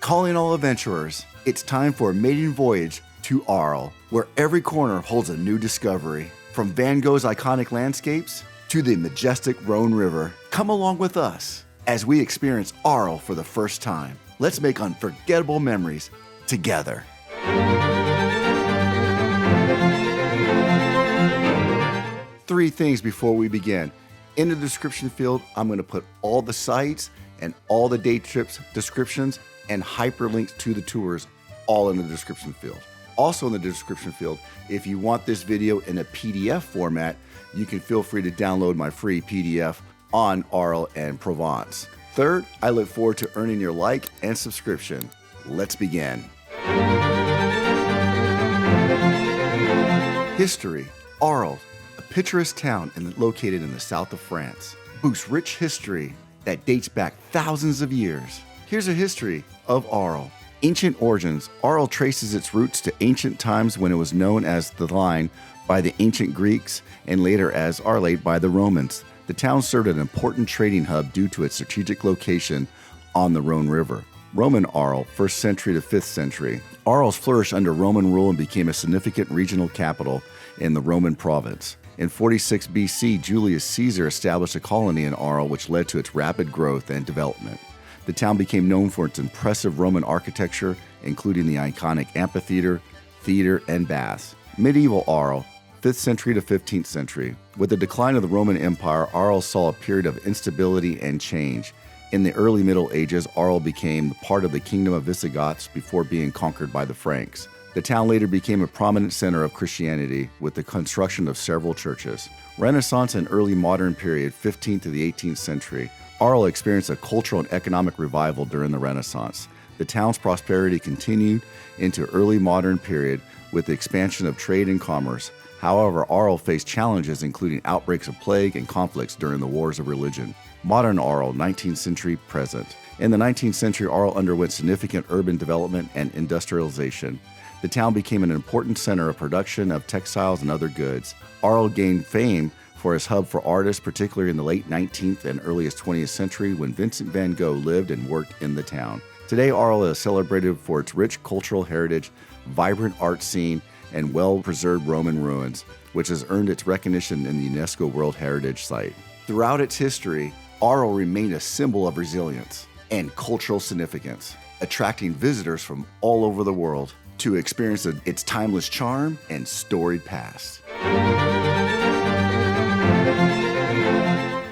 Calling all adventurers, it's time for a maiden voyage to Arles, where every corner holds a new discovery. From Van Gogh's iconic landscapes to the majestic Rhone River, come along with us as we experience Arles for the first time. Let's make unforgettable memories together. Three things before we begin. In the description field, I'm going to put all the sites and all the day trips descriptions and hyperlinks to the tours all in the description field. Also in the description field, if you want this video in a PDF format, you can feel free to download my free PDF on Arles and Provence. Third, I look forward to earning your like and subscription. Let's begin. History. Arles, a picturesque town located in the south of France, boasts rich history that dates back thousands of years. Here's a history of Arles. Ancient origins. Arles traces its roots to ancient times when it was known as the Line by the ancient Greeks and later as Arles by the Romans. The town served an important trading hub due to its strategic location on the Rhone River. Roman Arles, 1st century to 5th century. Arles flourished under Roman rule and became a significant regional capital in the Roman province. In 46 BC, Julius Caesar established a colony in Arles, which led to its rapid growth and development. The town became known for its impressive Roman architecture, including the iconic amphitheater, theater, and baths. Medieval Arles, 5th century to 15th century. With the decline of the Roman Empire, Arles saw a period of instability and change. In the early Middle Ages, Arles became part of the Kingdom of Visigoths before being conquered by the Franks. The town later became a prominent center of Christianity with the construction of several churches. Renaissance and early modern period, 15th to the 18th century. Arles experienced a cultural and economic revival during the Renaissance. The town's prosperity continued into early modern period with the expansion of trade and commerce. However, Arles faced challenges including outbreaks of plague and conflicts during the wars of religion. Modern Arles, 19th century present. In the 19th century, Arles underwent significant urban development and industrialization. The town became an important center of production of textiles and other goods. Arles gained fame for its hub for artists, particularly in the late 19th and earliest 20th century when Vincent van Gogh lived and worked in the town. Today, Arles is celebrated for its rich cultural heritage, vibrant art scene, and well-preserved Roman ruins, which has earned its recognition in the UNESCO World Heritage Site. Throughout its history, Arles remained a symbol of resilience and cultural significance, attracting visitors from all over the world to experience its timeless charm and storied past.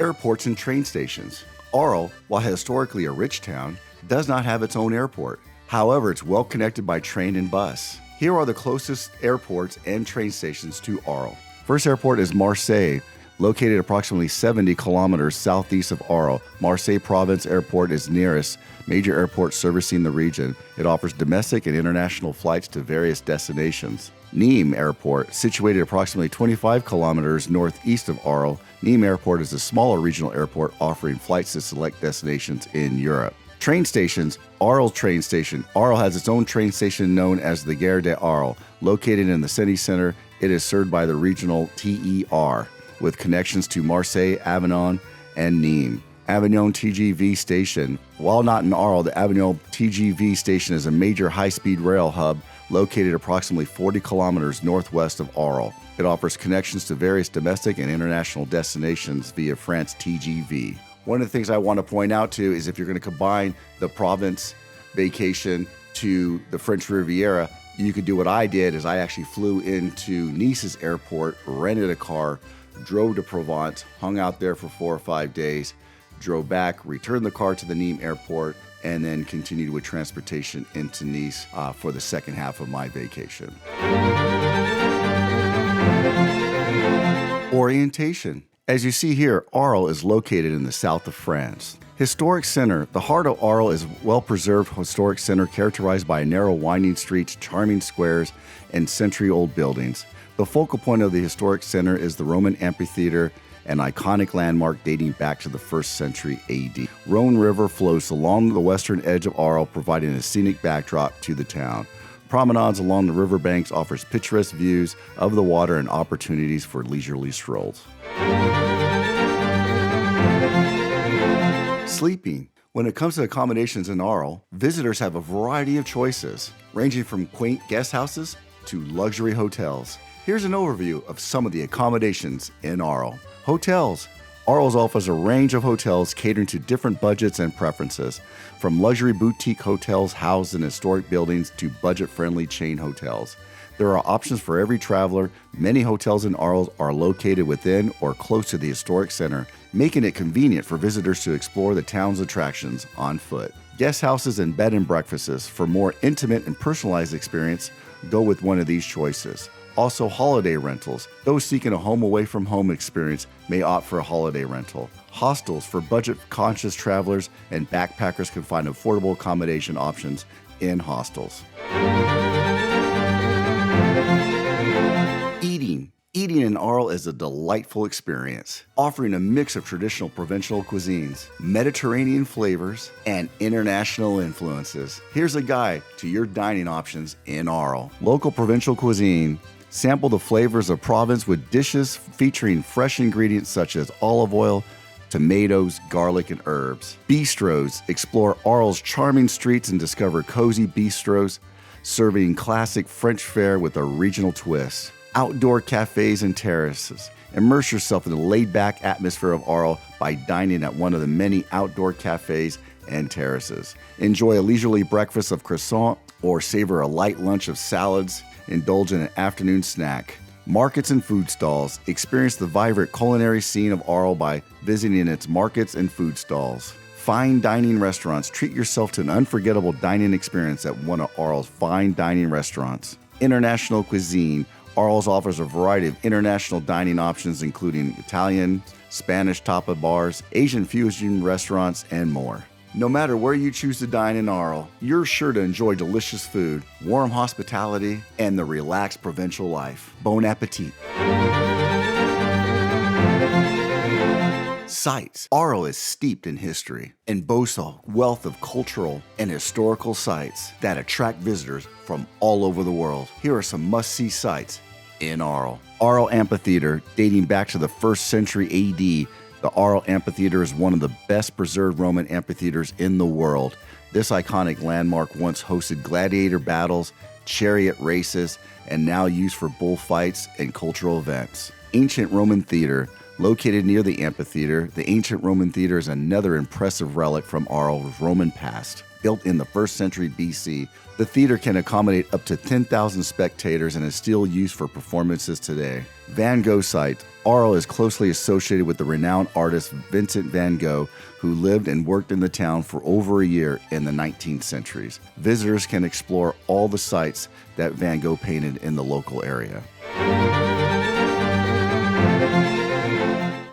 Airports and train stations. Arles, while historically a rich town, does not have its own airport. However, it's well connected by train and bus. Here are the closest airports and train stations to Arles. First airport is Marseille, located approximately 70 kilometers southeast of Arles. Marseille Province Airport is nearest major airport servicing the region. It offers domestic and international flights to various destinations. Nîmes Airport, situated approximately 25 kilometers northeast of Arles. Nîmes Airport is a smaller regional airport offering flights to select destinations in Europe. Train stations. Arles train station. Arles has its own train station known as the Gare de Arles. Located in the city center, it is served by the regional TER, with connections to Marseille, Avignon, and Nîmes. Avignon TGV station. While not in Arles, the Avignon TGV station is a major high-speed rail hub located approximately 40 kilometers northwest of Arles. It offers connections to various domestic and international destinations via France TGV. One of the things I want to point out too is if you're going to combine the Provence vacation to the French Riviera, you could do what I did is I actually flew into Nice's airport, rented a car, drove to Provence, hung out there for 4 or 5 days, drove back, returned the car to the Nîmes airport, and then continued with transportation into Nice for the second half of my vacation. Orientation. As you see here, Arles is located in the south of France. Historic center. The heart of Arles is a well-preserved historic center characterized by narrow winding streets, charming squares, and century-old buildings. The focal point of the historic center is the Roman amphitheater, an iconic landmark dating back to the 1st century AD. Rhone River flows along the western edge of Arles, providing a scenic backdrop to the town. Promenades along the riverbanks offers picturesque views of the water and opportunities for leisurely strolls. Sleeping. When it comes to accommodations in Arles, visitors have a variety of choices, ranging from quaint guest houses to luxury hotels. Here's an overview of some of the accommodations in Arles. Hotels. Arles offers a range of hotels catering to different budgets and preferences, from luxury boutique hotels housed in historic buildings to budget-friendly chain hotels. There are options for every traveler. Many hotels in Arles are located within or close to the historic center, making it convenient for visitors to explore the town's attractions on foot. Guest houses and bed and breakfasts. For more intimate and personalized experience, go with one of these choices. Also, holiday rentals. Those seeking a home away from home experience may opt for a holiday rental. Hostels for budget-conscious travelers and backpackers can find affordable accommodation options in hostels. Eating in Arles is a delightful experience, offering a mix of traditional provincial cuisines, Mediterranean flavors, and international influences. Here's a guide to your dining options in Arles. Local provincial cuisine. Sample the flavors of Provence with dishes featuring fresh ingredients such as olive oil, tomatoes, garlic, and herbs. Bistros. Explore Arles' charming streets and discover cozy bistros serving classic French fare with a regional twist. Outdoor cafes and terraces. Immerse yourself in the laid-back atmosphere of Arles by dining at one of the many outdoor cafes and terraces. Enjoy a leisurely breakfast of croissant or savor a light lunch of salads. Indulge in an afternoon snack. Markets and food stalls. Experience the vibrant culinary scene of Arles by visiting its markets and food stalls. Fine dining restaurants. Treat yourself to an unforgettable dining experience at one of Arles' fine dining restaurants. International cuisine. Arles offers a variety of international dining options, including Italian, Spanish tapa bars, Asian fusion restaurants, and more. No matter where you choose to dine in Arles, you're sure to enjoy delicious food, warm hospitality, and the relaxed provincial life. Bon appetit. Sites. Arles is steeped in history and boasts a wealth of cultural and historical sites that attract visitors from all over the world. Here are some must-see sites in Arles. Arles Amphitheater, dating back to the 1st century AD. The Arles Amphitheater is one of the best preserved Roman amphitheaters in the world. This iconic landmark once hosted gladiator battles, chariot races, and now used for bullfights and cultural events. Ancient Roman Theater. Located near the amphitheater, the Ancient Roman Theater is another impressive relic from Arles' Roman past. Built in the 1st century BC, the theater can accommodate up to 10,000 spectators and is still used for performances today. Van Gogh site. Arles is closely associated with the renowned artist Vincent van Gogh, who lived and worked in the town for over a year in the 19th centuries. Visitors can explore all the sites that Van Gogh painted in the local area.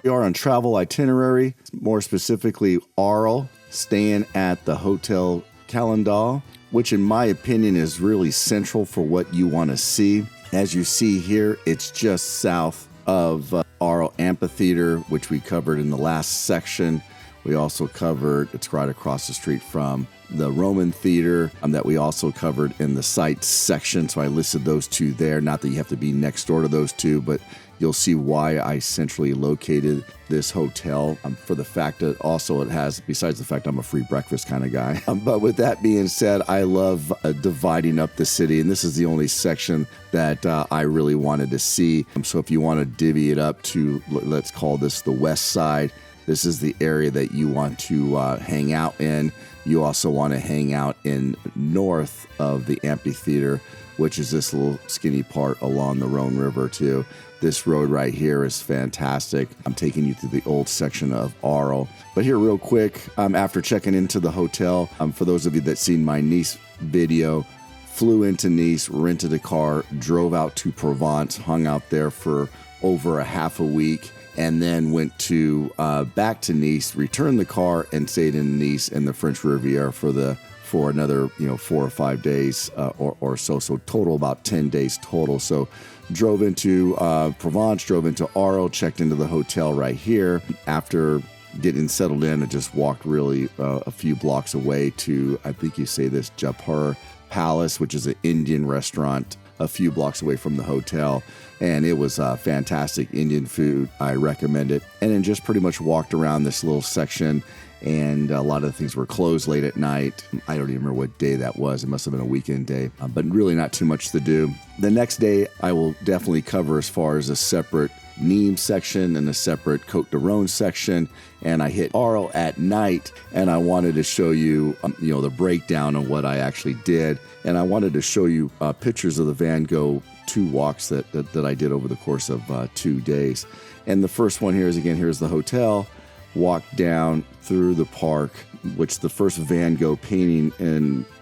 We are on travel itinerary, more specifically Arles, staying at the Hotel Calendal, which in my opinion is really central for what you want to see. As you see here, it's just south of Arles Amphitheater, which we covered in the last section. We also covered, it's right across the street from the Roman Theater that we also covered in the sites section. So I listed those two there. Not that you have to be next door to those two, but you'll see why I centrally located this hotel for the fact that also it has, besides the fact I'm a free breakfast kind of guy. But with that being said, I love dividing up the city, and this is the only section that I really wanted to see. So if you want to divvy it up to, let's call this the west side, this is the area that you want to hang out in. You also want to hang out in north of the amphitheater, which is this little skinny part along the Rhone River too. This road right here is fantastic. I'm taking you through the old section of Arles. But here real quick, after checking into the hotel, for those of you that seen my Nice video, flew into Nice, rented a car, drove out to Provence, hung out there for over a half a week, and then went to back to Nice, returned the car, and stayed in Nice and the French Riviera for another 4 or 5 days or so. So total about 10 days total. So drove into Provence, drove into Arles, checked into the hotel right here. After getting settled in, I just walked really a few blocks away to, I think you say this, Jaipur Palace, which is an Indian restaurant a few blocks away from the hotel. And it was fantastic Indian food. I recommend it. And then just pretty much walked around this little section and a lot of the things were closed late at night. I don't even remember what day that was. It must have been a weekend day, but really not too much to do. The next day, I will definitely cover as far as a separate Nîmes section and a separate Côte d'Aron section, and I hit Arles at night, and I wanted to show you, the breakdown of what I actually did, and I wanted to show you pictures of the Van Gogh 2 walks that I did over the course of 2 days. And the first one here is, again, here's the hotel, walk down through the park, which the first Van Gogh painting,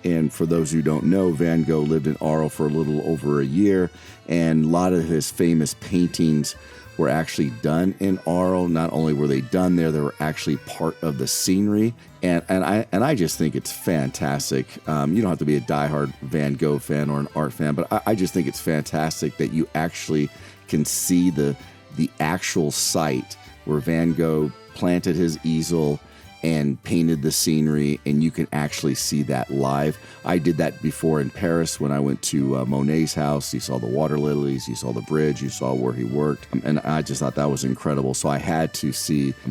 and for those who don't know, Van Gogh lived in Arles for a little over a year, and a lot of his famous paintings were actually done in Arles. Not only were they done there, they were actually part of the scenery, and I just think it's fantastic. You don't have to be a diehard Van Gogh fan or an art fan, but I just think it's fantastic that you actually can see the actual site where Van Gogh planted his easel and painted the scenery, and you can actually see that live. I did that before in Paris when I went to Monet's house. You saw the water lilies, you saw the bridge, you saw where he worked, and I just thought that was incredible. So I had to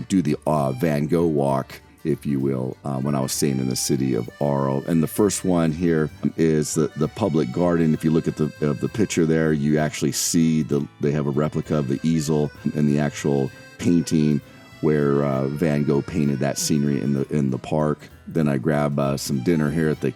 do the Van Gogh walk, if you will, when I was staying in the city of Arles. And the first one here is the public garden. If you look at the picture there, you actually see they have a replica of the easel and the actual painting where Van Gogh painted that scenery in the park. Then I grab some dinner here at the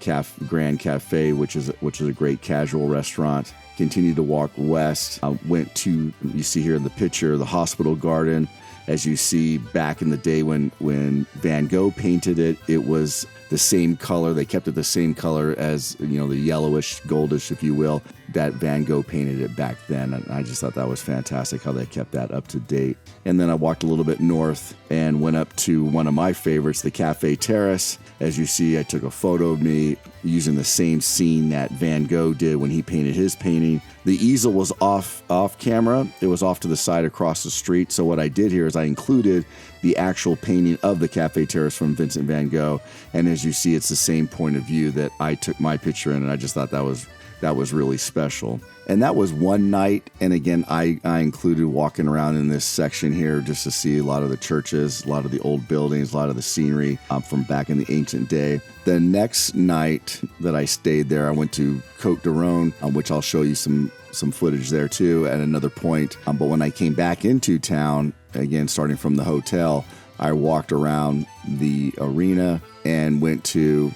Grand Cafe, which is a great casual restaurant. Continued to walk west. Went to, you see here in the picture, the hospital garden. As you see, back in the day when Van Gogh painted it, it was the same color. They kept it the same color as, the yellowish, goldish, if you will, that Van Gogh painted it back then. And I just thought that was fantastic how they kept that up to date. And then I walked a little bit north and went up to one of my favorites, the Cafe Terrace. As you see, I took a photo of me using the same scene that Van Gogh did when he painted his painting. The easel was off camera. It was off to the side across the street. So what I did here is I included the actual painting of the Cafe Terrace from Vincent van Gogh. And as you see, it's the same point of view that I took my picture in, and I just thought that was really special. And that was one night. And again, I included walking around in this section here just to see a lot of the churches, a lot of the old buildings, a lot of the scenery from back in the ancient day. The next night that I stayed there, I went to Côte d'Aron, which I'll show you some footage there too at another point. But when I came back into town, again, starting from the hotel, I walked around the arena and went to,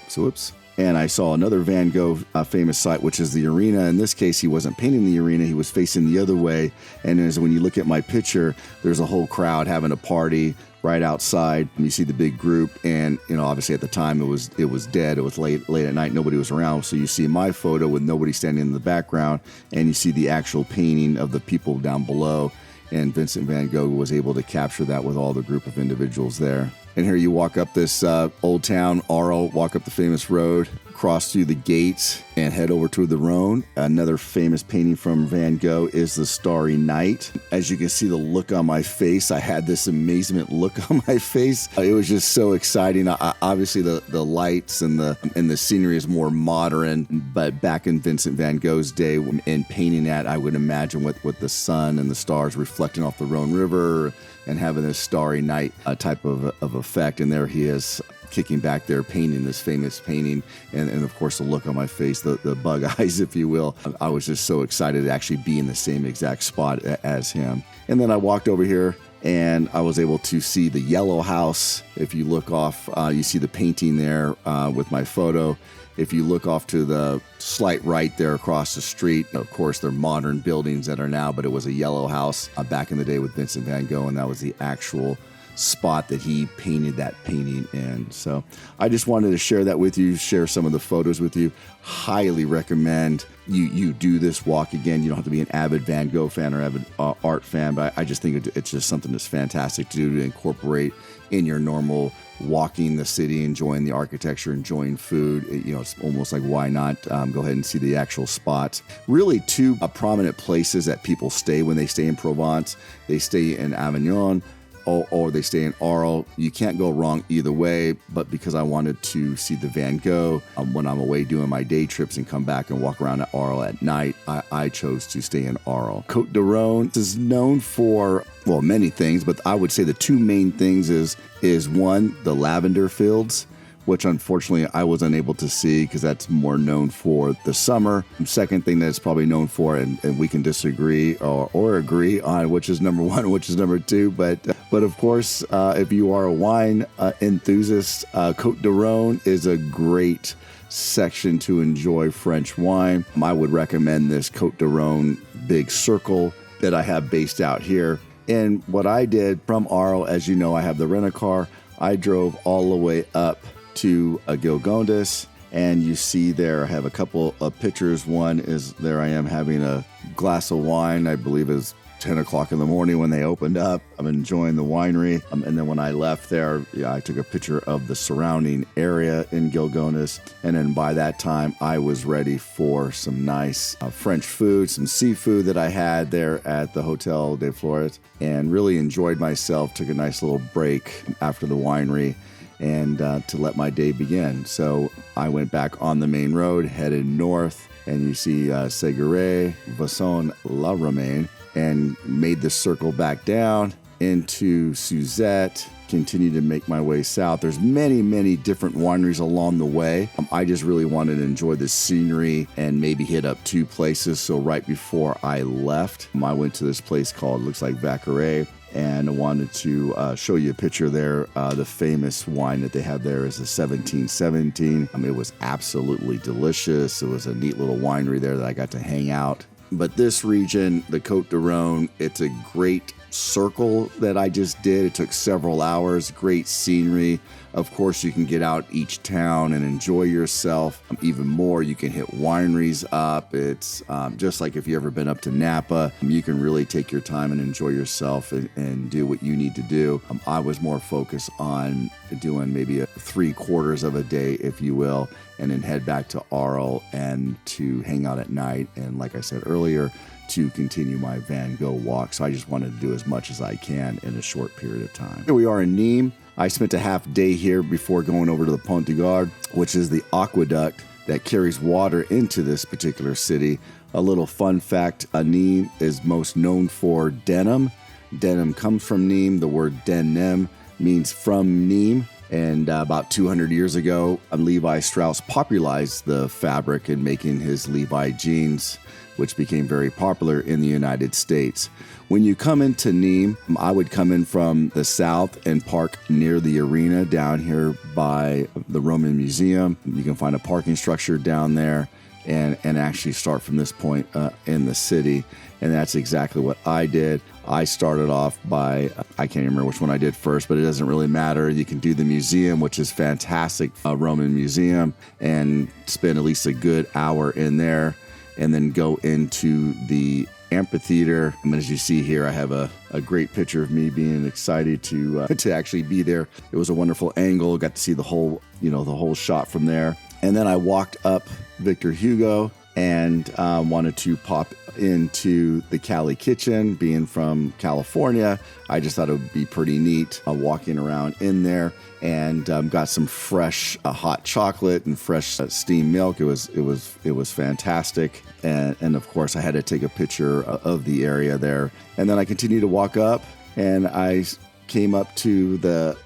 and I saw another Van Gogh famous site, which is the arena. In this case, he wasn't painting the arena, he was facing the other way. And when you look at my picture, there's a whole crowd having a party right outside. You see the big group, and obviously at the time it was dead. It was late at night, nobody was around. So you see my photo with nobody standing in the background, and you see the actual painting of the people down below. And Vincent van Gogh was able to capture that with all the group of individuals there. And here you walk up this old town, Arles, walk up the famous road, cross through the gates, and head over to the Rhone. Another famous painting from Van Gogh is The Starry Night. As you can see the look on my face, I had this amazement look on my face. It was just so exciting. Obviously, the lights and the scenery is more modern, but back in Vincent van Gogh's day, in painting that, I would imagine with the sun and the stars reflecting off the Rhone River and having this starry night type of effect. And there he is, kicking back there, painting this famous painting, and of course the look on my face, the bug eyes, if you will. I was just so excited to actually be in the same exact spot as him. And then I walked over here and I was able to see the Yellow House. If you look off, you see the painting there with my photo. If you look off to the slight right there across the street, of course, they're modern buildings that are now, but it was a yellow house back in the day with Vincent van Gogh, and that was the actual spot that he painted that painting in. So I just wanted to share that with you, share some of the photos with you. Highly recommend you do this walk. Again, you don't have to be an avid Van Gogh fan or avid art fan, but I just think it's just something that's fantastic to do, to incorporate in your normal walking the city, enjoying the architecture, enjoying food. It's almost like, why not go ahead and see the actual spots. Really, two prominent places that people stay when they stay in Provence. They stay in Avignon or they stay in Arles. You can't go wrong either way, but because I wanted to see the Van Gogh when I'm away doing my day trips and come back and walk around at Arles at night, I chose to stay in Arles. Côte du Rhône is known for, well, many things, but I would say the two main things is one, the lavender fields, which unfortunately I was unable to see because that's more known for the summer. Second thing that it's probably known for, and we can disagree or agree on which is number one, which is number two, but of course, if you are a wine enthusiast, Côte du Rhône is a great section to enjoy French wine. I would recommend this Côte du Rhône Big Circle that I have based out here. And what I did from Arles, as you know, I have the rent-a-car. I drove all the way up to Gilgondas, and you see there I have a couple of pictures. One is there I am having a glass of wine. I believe it's 10 o'clock in the morning when they opened up. I'm enjoying the winery. And then when I left there, I took a picture of the surrounding area in Gilgondas. And then by that time, I was ready for some nice French food, some seafood that I had there at the Hotel des Flores, and really enjoyed myself. Took a nice little break after the winery and to let my day begin. So I went back on the main road, headed north, and you see Séguret, Vaison-la-Romaine, and made the circle back down into Suzette, continued to make my way south. There's many, many different wineries along the way. I just really wanted to enjoy the scenery and maybe hit up two places. So right before I left, I went to this place called, looks like Vacqueret, and I wanted to show you a picture there. The famous wine that they have there is the 1717. It was absolutely delicious. It was a neat little winery there that I got to hang out. But this region, the Côte du Rhône, it's a great circle that I just did. It took several hours, great scenery. Of course, you can get out each town and enjoy yourself. Even more, you can hit wineries up. It's just like if you've ever been up to Napa, you can really take your time and enjoy yourself and do what you need to do. I was more focused on doing maybe 3/4 of a day, if you will, and then head back to Arles and to hang out at night. And like I said earlier, to continue my Van Gogh walk. So I just wanted to do as much as I can in a short period of time. Here we are in Nîmes. I spent a half day here before going over to the Pont du Gard, which is the aqueduct that carries water into this particular city. A little fun fact, Nîmes is most known for denim. Denim comes from Nîmes. The word denim means from Nîmes. And about 200 years ago, Levi Strauss popularized the fabric in making his Levi jeans, which became very popular in the United States. When you come into Nîmes, I would come in from the south and park near the arena down here by the Roman Museum. You can find a parking structure down there and actually start from this point in the city. And that's exactly what I did. I started off by, I can't remember which one I did first, but it doesn't really matter. You can do the museum, which is fantastic, Roman Museum, and spend at least a good hour in there, and then go into the amphitheater. And as you see here, I have a great picture of me being excited to actually be there. It was a wonderful angle. Got to see the whole shot from there. And then I walked up Victor Hugo and wanted to pop into the Cali Kitchen. Being from California, I just thought it would be pretty neat walking around in there, and got some fresh hot chocolate and fresh steamed milk. It was fantastic, and of course I had to take a picture of the area there, and then I continued to walk up, and I came up to the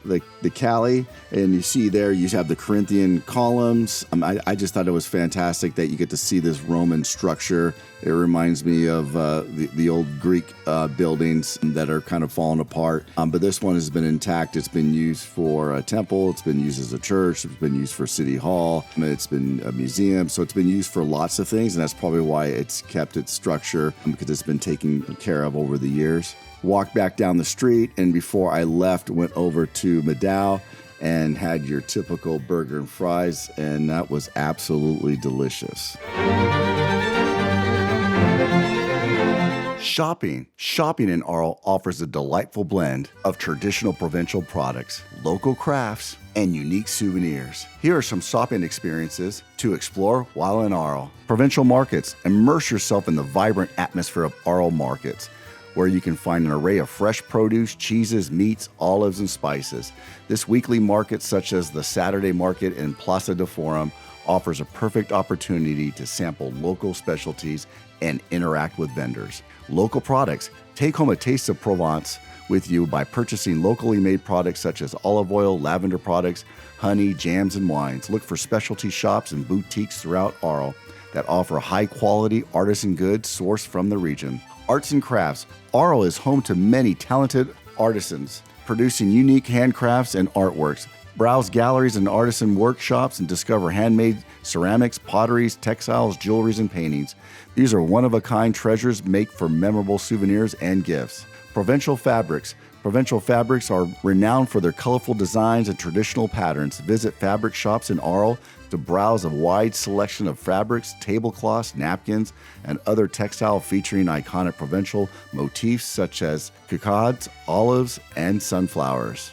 Cali, and you see there you have the Corinthian columns. I just thought it was fantastic that you get to see this Roman structure. It reminds me of the old Greek buildings that are kind of falling apart. But this one has been intact. It's been used for a temple. It's been used as a church. It's been used for City Hall. It's been a museum. So it's been used for lots of things, and that's probably why it's kept its structure, because it's been taken care of over the years. Walked back down the street, and before I left, went over to Madao and had your typical burger and fries, and that was absolutely delicious. Shopping in Arles offers a delightful blend of traditional provincial products, local crafts, and unique souvenirs. Here are some shopping experiences to explore while in Arles. Provincial markets. Immerse yourself in the vibrant atmosphere of Arles markets. where you can find an array of fresh produce, cheeses, meats, olives, and spices. This weekly market, such as the Saturday market in Plaza de Forum, offers a perfect opportunity to sample local specialties and interact with vendors. Local products. Take home a taste of Provence with you by purchasing locally made products such as olive oil, lavender products, honey, jams, and wines. Look for specialty shops and boutiques throughout Arles that offer high-quality artisan goods sourced from the region. Arts and crafts. Arles is home to many talented artisans producing unique handcrafts and artworks. Browse galleries and artisan workshops and discover handmade ceramics, potteries, textiles, jewelries, and paintings. These are one-of-a-kind treasures make for memorable souvenirs and gifts. Provincial fabrics. Provincial fabrics are renowned for their colorful designs and traditional patterns. Visit fabric shops in Arles to browse a wide selection of fabrics, tablecloths, napkins, and other textile featuring iconic provincial motifs such as cockades, olives, and sunflowers.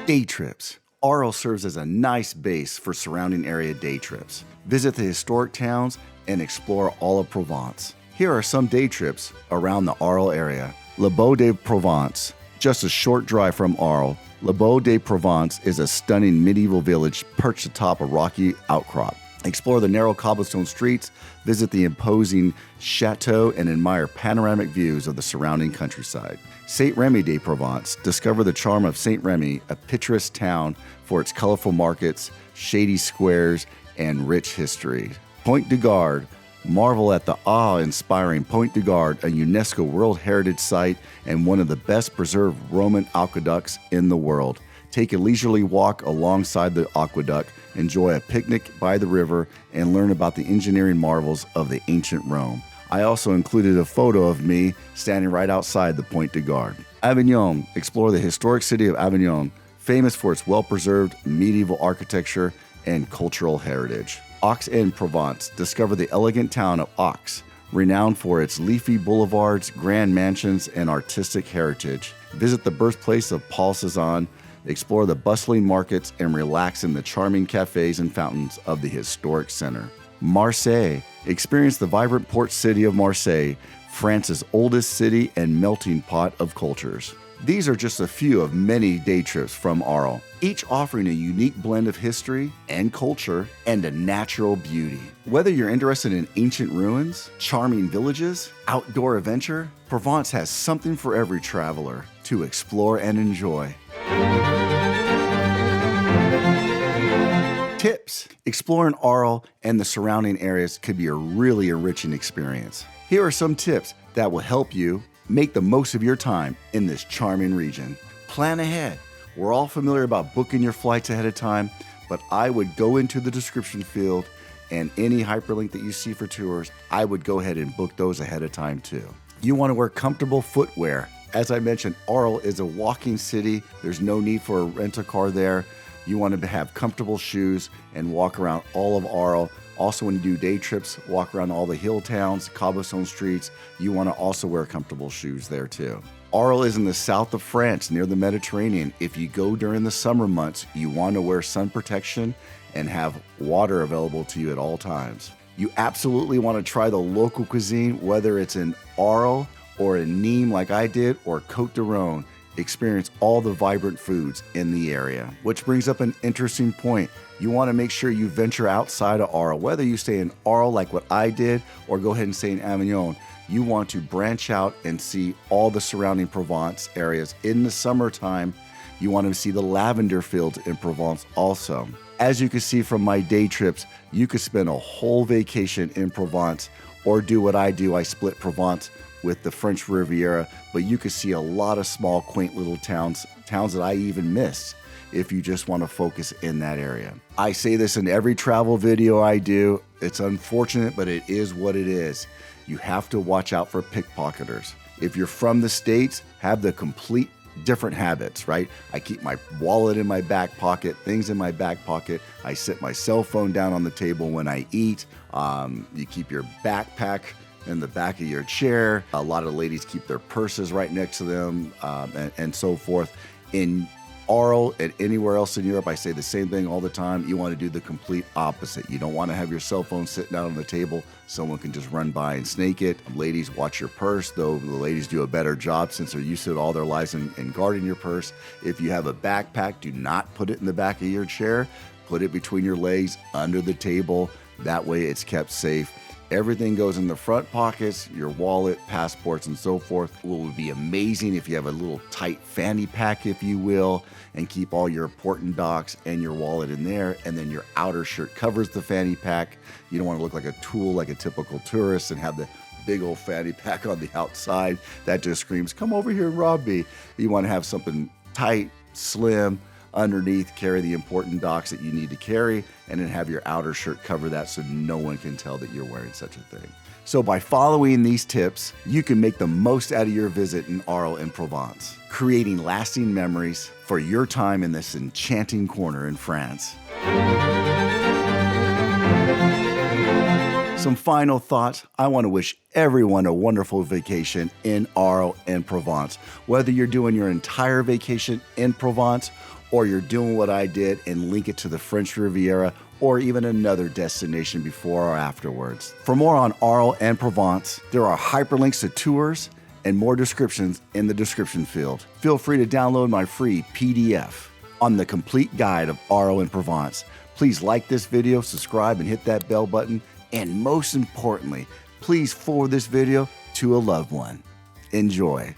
Day trips. Arles serves as a nice base for surrounding area day trips. Visit the historic towns and explore all of Provence. Here are some day trips around the Arles area. Le Bois de Provence, just a short drive from Arles. Le Bois de Provence is a stunning medieval village perched atop a rocky outcrop. Explore the narrow cobblestone streets, visit the imposing chateau, and admire panoramic views of the surrounding countryside. Saint Remy de Provence. Discover the charm of Saint Remy, a picturesque town for its colorful markets, shady squares, and rich history. Pointe du Gard. Marvel at the awe-inspiring Pointe du Gard, a UNESCO World Heritage Site and one of the best preserved Roman aqueducts in the world. Take a leisurely walk alongside the aqueduct, enjoy a picnic by the river, and learn about the engineering marvels of the ancient Rome. I also included a photo of me standing right outside the Pointe du Gard. Avignon. Explore the historic city of Avignon, famous for its well-preserved medieval architecture and cultural heritage. Aix-en-Provence. Discover the elegant town of Aix, renowned for its leafy boulevards, grand mansions, and artistic heritage. Visit the birthplace of Paul Cézanne, explore the bustling markets, and relax in the charming cafes and fountains of the historic center. Marseille. Experience the vibrant port city of Marseille, France's oldest city and melting pot of cultures. These are just a few of many day trips from Arles, each offering a unique blend of history and culture and a natural beauty. Whether you're interested in ancient ruins, charming villages, outdoor adventure, Provence has something for every traveler to explore and enjoy. Tips. Exploring Arles and the surrounding areas could be a really enriching experience. Here are some tips that will help you make the most of your time in this charming region. Plan ahead. We're all familiar about booking your flights ahead of time, but I would go into the description field and any hyperlink that you see for tours, I would go ahead and book those ahead of time too. You want to wear comfortable footwear. As I mentioned, Arles is a walking city. There's no need for a rent-a-car there. You want to have comfortable shoes and walk around all of Arles. Also, when you do day trips, walk around all the hill towns, cobblestone streets, you want to also wear comfortable shoes there too. Arles is in the south of France, near the Mediterranean. If you go during the summer months, you want to wear sun protection and have water available to you at all times. You absolutely want to try the local cuisine, whether it's in Arles or in Nîmes like I did, or Côte de Rhône. Experience all the vibrant foods in the area. Which brings up an interesting point. You want to make sure you venture outside of Arles. Whether you stay in Arles like what I did, or go ahead and stay in Avignon, you want to branch out and see all the surrounding Provence areas. In the summertime, you want to see the lavender fields in Provence also. As you can see from my day trips, you could spend a whole vacation in Provence, or do what I do. I split Provence with the French Riviera, but you could see a lot of small, quaint little towns that I even missed if you just want to focus in that area. I say this in every travel video I do. It's unfortunate, but it is what it is. You have to watch out for pickpocketers. If you're from the States, have the complete different habits, right? I keep my wallet in my back pocket, things in my back pocket. I set my cell phone down on the table when I eat. You keep your backpack in the back of your chair. A lot of ladies keep their purses right next to them, and so forth. And Arles and anywhere else in Europe, I say the same thing all the time. You want to do the complete opposite. You don't want to have your cell phone sitting out on the table. Someone can just run by and snake it. Ladies, watch your purse, though the ladies do a better job since they're used to it all their lives in guarding your purse. If you have a backpack, do not put it in the back of your chair. Put it between your legs, under the table. That way it's kept safe. Everything goes in the front pockets, your wallet, passports, and so forth. It would be amazing if you have a little tight fanny pack, if you will, and keep all your important docs and your wallet in there. And then your outer shirt covers the fanny pack. You don't want to look like a tool, like a typical tourist, and have the big old fanny pack on the outside. That just screams, come over here and rob me. You want to have something tight, slim, underneath, carry the important docs that you need to carry, and then have your outer shirt cover that so no one can tell that you're wearing such a thing. So by following these tips, you can make the most out of your visit in Arles en Provence, creating lasting memories for your time in this enchanting corner in France. Some final thoughts. I want to wish everyone a wonderful vacation in Arles en Provence. Whether you're doing your entire vacation in Provence or you're doing what I did and link it to the French Riviera or even another destination before or afterwards. For more on Arles en Provence, there are hyperlinks to tours and more descriptions in the description field. Feel free to download my free PDF on the complete guide of Arles en Provence. Please like this video, subscribe, and hit that bell button. And most importantly, please forward this video to a loved one. Enjoy.